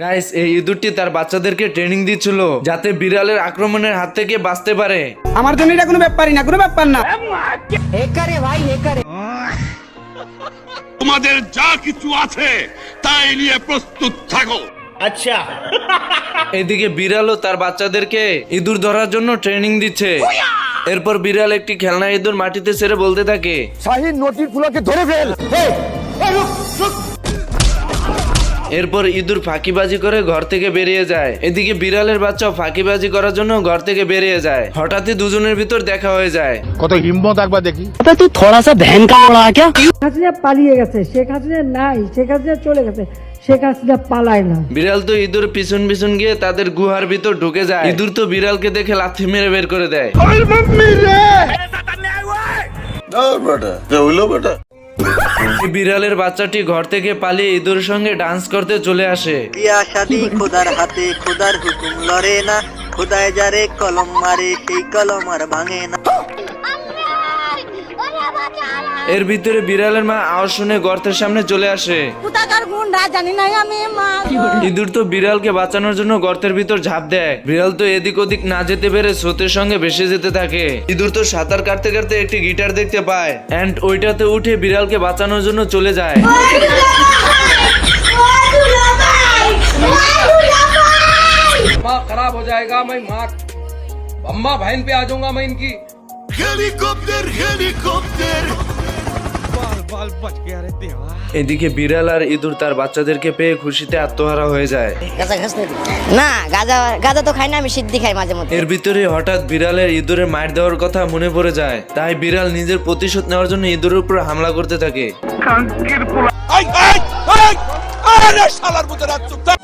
Guys, এই ইঁদুরটি তার বাচ্চাদেরকে ট্রেনিং দিচ্ছিল যাতে বিড়ালের আক্রমণের হাত থেকে বাঁচতে পারে। আমার জন্য এটা কোনো ব্যাপারই না, কোনো ব্যাপার না। হেকারে ভাই হেকারে, তোমাদের যা কিছু আছে তাই নিয়ে প্রস্তুত থাকো। আচ্ছা, এদিকে বিড়ালও তার বাচ্চাদেরকে ইঁদুর ধরার জন্য ট্রেনিং দিচ্ছে। এরপর বিড়াল একটি খেলনা ইঁদুর মাটিতে ছেড়ে বলতে থাকে, শাহিন নটির ফুলাকে ধরে ফেল। এরপর ইঁদুর ফাঁকিবাজি করে ঘর থেকে বেরিয়ে যায়। এদিকে বিড়ালের বাচ্চাও ফাঁকিবাজি করার জন্য ঘর থেকে বেরিয়ে যায়। হঠাৎই দুজনের ভিতর দেখা হয়ে যায়। কত হিম্মত একবার দেখি। তুই থোড়া সা ভ্যান কা লড়া ক্যা? হাসিনা পালিয়ে গেছে, শেখ হাসিনা নাই, শেখ হাসিনা চলে গেছে, শেখ হাসিনা পালায় না। বিড়াল তো ইঁদুর পিছন পিছন গিয়ে তাদের গুহার ভিতর ঢুকে যায়। ইঁদুর তো বিড়ালকে দেখে লাথি মেরে বের করে দেয়। বিড়ালের বাচ্চাটি ঘর থেকে পালিয়ে ইঁদুরের সঙ্গে ডান্স করতে চলে আসে। বিয়া শাদি খোদার হাতে, খোদার হুকুম লড়ে না, খোদায় যারে কলম মারে সেই কলম আর ভাঙে না। এর ভিতরে বিড়ালের মা আওয়াজ শুনে গর্তের সামনে চলে আসে। ইঁদুর তো বিড়ালকে বাঁচানোর জন্য গর্তের ভিতর ঝাঁপ দেয়। বিড়াল তো এদিক ওদিক না যেতে পেরে স্রোতের সঙ্গে ভেসে যেতে থাকে। ইঁদুর তো সাঁতার কাটতে কাটতে একটি গিটার দেখতে পায় এন্ড ওইটাতে উঠে বিড়ালকে বাঁচানোর জন্য চলে যায়। खराब हो जाएगा, मैं मार अम्मा बहन पे आ जाऊंगा मैं इनकी। Helicopter helicopter. এদিকে বিড়াল আর ইঁদুর তার বাচ্চাদেরকে পেয়ে খুশিতে আত্মহারা হয়ে যায়। না গাজা গাজা তো খাই না, আমি সিদ্ধি খাই মাঝে মধ্যে। এর ভিতরে হঠাৎ বিড়ালের ইঁদুরে মার দেওয়ার কথা মনে পড়ে যায়। তাই বিড়াল নিজের প্রতিশোধ নেওয়ার জন্য ইঁদুরের উপর হামলা করতে থাকে। আরে শালার মতো রাত চুপ থাক।